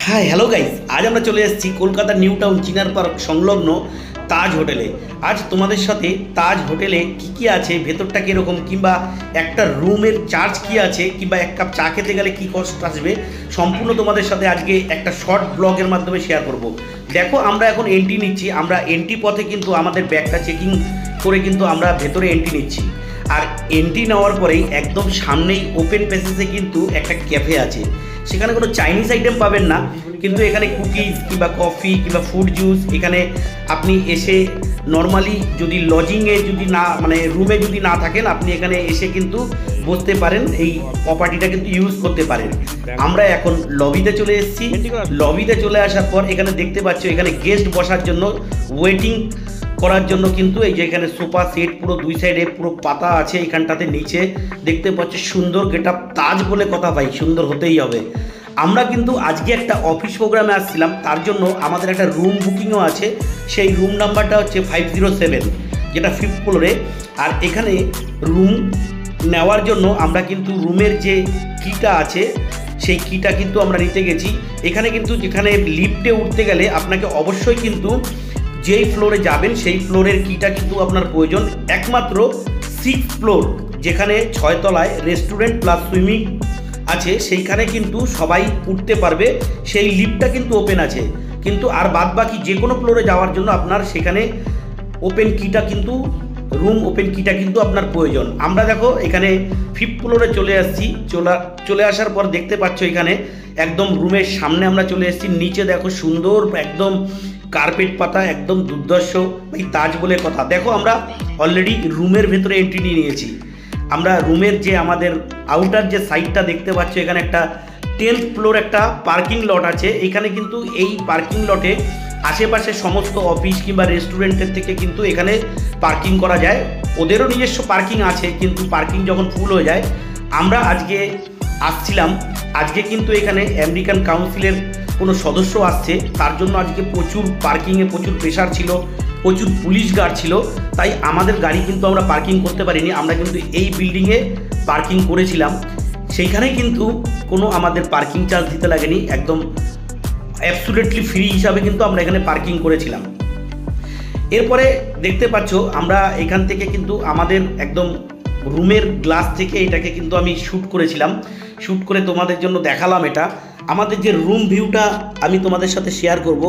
হ্যাঁ hello guys, আজ আমরা চলে এসেছি কলকাতার নিউ টাউন চিনার পার্ক সংলগ্ন তাজ হোটেলে। আজ তোমাদের সাথে তাজ হোটেলে কি আছে, ভেতরটা কীরকম, কিংবা একটা রুমের চার্জ কি আছে, কিংবা এক কাপ চা খেতে গেলে কী কষ্ট আসবে, সম্পূর্ণ তোমাদের সাথে আজকে একটা শর্ট ব্লগের মাধ্যমে শেয়ার করব। দেখো, আমরা এখন এন্ট্রি নিচ্ছি। আমরা এন্ট্রি পথে কিন্তু আমাদের ব্যাগটা চেকিং করে কিন্তু আমরা ভেতরে এন্ট্রি নিচ্ছি। আর এন্ট্রি নেওয়ার পরেই একদম সামনেই ওপেন প্যাসেজে কিন্তু একটা ক্যাফে আছে। সেখানে কোনো চাইনিজ আইটেম পাবেন না, কিন্তু এখানে কুকিজ কিংবা কফি কিংবা ফ্রুট জুস এখানে আপনি এসে নর্মালি যদি লজিংয়ে যদি না রুমে যদি না থাকেন, আপনি এখানে এসে কিন্তু বসতে পারেন, এই প্রপার্টিটা কিন্তু ইউজ করতে পারেন। আমরা এখন লবিতে চলে এসেছি। লবিতে চলে আসার পর এখানে দেখতে পাচ্ছ এখানে গেস্ট বসার জন্য ওয়েটিং করার জন্য কিন্তু এই যে এখানে সোফা সেট পুরো দুই সাইডে পুরো পাতা আছে। এখানটাতে নিচে দেখতে পাচ্ছ সুন্দর গেটআপ, তাজ বলে কথা ভাই, সুন্দর হতেই হবে। আমরা কিন্তু আজকে একটা অফিস প্রোগ্রামে আসছিলাম, তার জন্য আমাদের একটা রুম বুকিংও আছে। সেই রুম নাম্বারটা হচ্ছে 507, যেটা 5th ফ্লোরে। আর এখানে রুম নেওয়ার জন্য আমরা কিন্তু রুমের যে কিটা আছে সেই কিটা কিন্তু আমরা নিতে গেছি। এখানে কিন্তু যেখানে লিফটে উঠতে গেলে আপনাকে অবশ্যই কিন্তু যেই ফ্লোরে যাবেন সেই ফ্লোরের কিটা কিন্তু আপনার প্রয়োজন। একমাত্র 6th ফ্লোর, যেখানে 6 তলায় রেস্টুরেন্ট প্লাস সুইমিং আছে, সেইখানে কিন্তু সবাই উঠতে পারবে। সেই লিফটটা কিন্তু ওপেন আছে, কিন্তু আর বাদ বাকি যে কোনো ফ্লোরে যাওয়ার জন্য আপনার সেখানে ওপেন কিটা কিন্তু রুম ওপেন কিটা কিন্তু আপনার প্রয়োজন। আমরা দেখো এখানে 5th ফ্লোরে চলে আসছি। চলে আসার পর দেখতে পাচ্ছ এখানে একদম রুমের সামনে আমরা চলে এসেছি। নিচে দেখো সুন্দর একদম কার্পেট পাতা, একদম দুর্দর্শ ভাই, তাজ বলে কথা। দেখো, আমরা অলরেডি রুমের ভেতরে এন্ট্রি নিয়ে নিয়েছি। আমরা রুমের যে আমাদের আউটার যে সাইডটা দেখতে পাচ্ছ, এখানে একটা 10th ফ্লোর একটা পার্কিং লট আছে। এখানে কিন্তু এই পার্কিং লটে আশেপাশে সমস্ত অফিস কিংবা রেস্টুরেন্টের থেকে কিন্তু এখানে পার্কিং করা যায়। ওদেরও নিজস্ব পার্কিং আছে, কিন্তু পার্কিং যখন ফুল হয়ে যায়, আমরা আজকে আসছিলাম। আজকে কিন্তু এখানে আমেরিকান কাউন্সিলের কোনো সদস্য আসছে, তার জন্য আজকে প্রচুর পার্কিংয়ে প্রচুর প্রেশার ছিল, প্রচুর পুলিশ গার্ড ছিল। তাই আমাদের গাড়ি কিন্তু আমরা পার্কিং করতে পারিনি। আমরা কিন্তু এই বিল্ডিংয়ে পার্কিং করেছিলাম। সেইখানে কিন্তু কোনো আমাদের পার্কিং চার্জ দিতে লাগেনি, একদম অ্যাবসুলেটলি ফ্রি হিসাবে কিন্তু আমরা এখানে পার্কিং করেছিলাম। এরপরে দেখতে পাচ্ছ আমরা এখান থেকে কিন্তু আমাদের একদম রুমের গ্লাস থেকে এটাকে কিন্তু আমি শ্যুট করেছিলাম। শ্যুট করে তোমাদের জন্য দেখালাম। এটা আমাদের যে রুম ভিউটা আমি তোমাদের সাথে শেয়ার করব।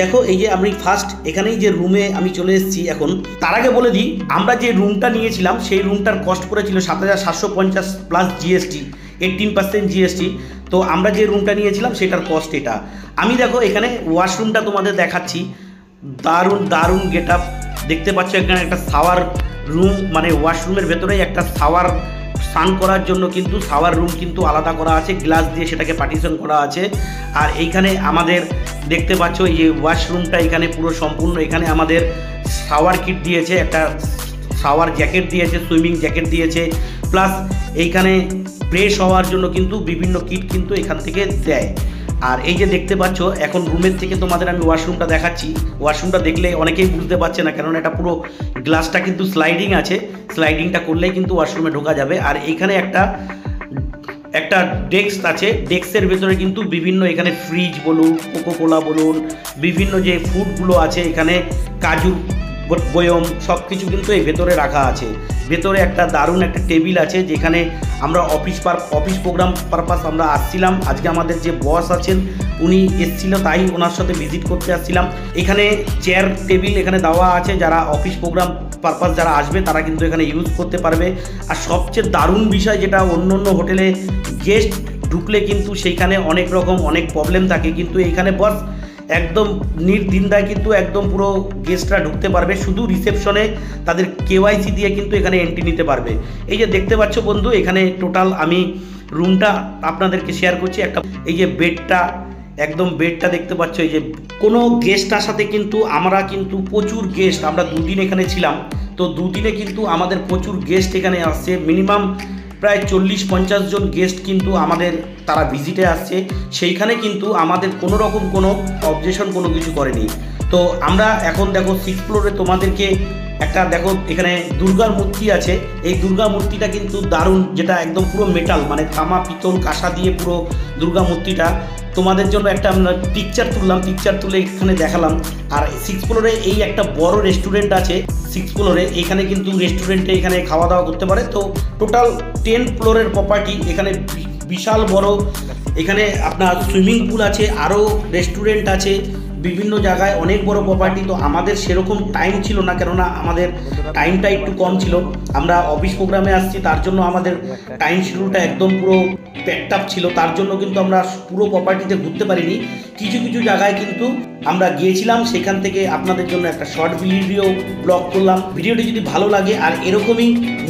দেখো, এই যে আমি ফার্স্ট এখানেই যে রুমে আমি চলে এসেছি এখন। তার আগে বলে দিই, আমরা যে রুমটা নিয়েছিলাম সেই রুমটার কস্ট পড়েছিল 7,750 প্লাস জিএসটি, 18% জিএসটি। তো আমরা যে রুমটা নিয়েছিলাম সেটার কস্ট এটা। আমি দেখো এখানে ওয়াশরুমটা তোমাদের দেখাচ্ছি। দারুণ দারুণ গেটআপ দেখতে পাচ্ছ। এখানে একটা শাওয়ার রুম, ওয়াশরুমের ভেতরেই একটা শাওয়ার, স্নান করার জন্য কিন্তু শাওয়ার রুম কিন্তু আলাদা করা আছে, গ্লাস দিয়ে সেটাকে পার্টিশন করা আছে। আর এইখানে আমাদের দেখতে পাচ্ছ এই যে ওয়াশরুমটা এখানে পুরো সম্পূর্ণ, এখানে আমাদের শাওয়ার কিট দিয়েছে, একটা শাওয়ার জ্যাকেট দিয়েছে, সুইমিং জ্যাকেট দিয়েছে, প্লাস এইখানে ফ্রেশ হওয়ার জন্য কিন্তু বিভিন্ন কিট কিন্তু এখান থেকে দেয়। আর এই যে দেখতে পাচ্ছ এখন রুমের থেকে তোমাদের আমি ওয়াশরুমটা দেখাচ্ছি। ওয়াশরুমটা দেখলে অনেকেই বুঝতে পারছে না, কারণ এটা পুরো গ্লাসটা কিন্তু স্লাইডিং আছে, স্লাইডিংটা করলেই কিন্তু ওয়াশরুমে ঢোকা যাবে। আর এখানে একটা ডেস্ক আছে, ডেস্কের ভেতরে কিন্তু বিভিন্ন এখানে ফ্রিজ বলুন, কোকোকোলা বলুন, বিভিন্ন যে ফুডগুলো আছে, এখানে কাজু বয়ম সব কিছু কিন্তু এই ভেতরে রাখা আছে। ভেতরে একটা দারুণ একটা টেবিল আছে, যেখানে আমরা অফিস প্রোগ্রাম পারপাস আমরা আসছিলাম। আজকে আমাদের যে বস আছেন উনি এসেছিল, তাই ওনার সাথে ভিজিট করতে আসছিলাম। এখানে চেয়ার টেবিল এখানে দেওয়া আছে, যারা অফিস প্রোগ্রাম পারপাস যারা আসবে তারা কিন্তু এখানে ইউজ করতে পারবে। আর সবচেয়ে দারুণ বিষয়, যেটা অন্য হোটেলে গেস্ট ঢুকলে কিন্তু সেইখানে অনেক রকম অনেক প্রবলেম থাকে, কিন্তু এইখানে বস একদম নির্দ্বিধায় কিন্তু একদম পুরো গেস্টরা ঢুকতে পারবে। শুধু রিসেপশনে তাদের কেওয়াইসি দিয়ে কিন্তু এখানে এন্ট্রি নিতে পারবে। এই যে দেখতে পাচ্ছ বন্ধু, এখানে টোটাল আমি রুমটা আপনাদেরকে শেয়ার করছি। এই যে বেডটা দেখতে পাচ্ছ। এই যে কোনো গেস্ট আসাতে কিন্তু আমরা কিন্তু প্রচুর গেস্ট, আমরা 2 দিন এখানে ছিলাম, তো 2 দিনে কিন্তু আমাদের প্রচুর গেস্ট এখানে আসছে। মিনিমাম প্রায় 40-50 জন গেস্ট কিন্তু আমাদের তারা ভিজিটে আসছে। সেইখানে কিন্তু আমাদের কোনো রকম কোনো অবজেকশন কোনো কিছু করেনি। তো আমরা এখন দেখো 6th ফ্লোরে তোমাদেরকে একটা দেখো এখানে দুর্গার মূর্তি আছে। এই দুর্গা মূর্তিটা কিন্তু দারুণ, যেটা একদম পুরো মেটাল, তামা পিতল কাঁসা দিয়ে পুরো দুর্গা মূর্তিটা। তোমাদের জন্য একটা আমরা পিকচার তুলে এখানে দেখালাম। আর 6 ফ্লোরে এই একটা বড় রেস্টুরেন্ট আছে 6 ফ্লোরে, এখানে কিন্তু রেস্টুরেন্টে এখানে খাওয়া দাওয়া করতে পারে। তো টোটাল 10 ফ্লোরের প্রপার্টি, এখানে বিশাল বড়, এখানে আপনার সুইমিং পুল আছে, আরও রেস্টুরেন্ট আছে, বিভিন্ন জায়গায় অনেক বড় প্রপার্টি। তো আমাদের সেরকম টাইম ছিল না, কেননা আমাদের টাইমটা একটু কম ছিল, আমরা অফিস প্রোগ্রামে আসছি, তার জন্য আমাদের টাইম শিডিউলটা একদম পুরো প্যাকড আপ ছিল, তার জন্য কিন্তু আমরা পুরো প্রপার্টিতে ঘুরতে পারিনি। কিছু কিছু জায়গায় কিন্তু আমরা গিয়েছিলাম, সেখান থেকে আপনাদের জন্য একটা শর্ট ভিডিও ব্লগ করলাম। ভিডিওটি যদি ভালো লাগে আর এরকমই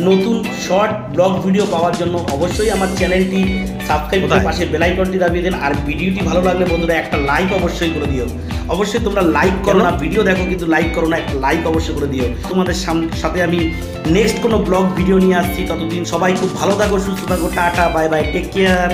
নতুন শর্ট ব্লগ ভিডিও পাওয়ার জন্য অবশ্যই আমার চ্যানেলটি সাবস্ক্রাইব করে পাশে বেল আইকনটি দাবিয়ে দেন। আর ভিডিওটি ভালো লাগলে বন্ধুরা একটা লাইক অবশ্যই করে দিও। অবশ্যই তোমরা লাইক করো না, ভিডিও দেখো কিন্তু লাইক করো না, একটা লাইক অবশ্যই করে দিও। তোমাদের সাথে আমি নেক্সট কোনো ব্লগ ভিডিও নিয়ে আসছি, ততদিন সবাই খুব ভালো থাকো, সুস্থ থাকো, tata bye bye, take care.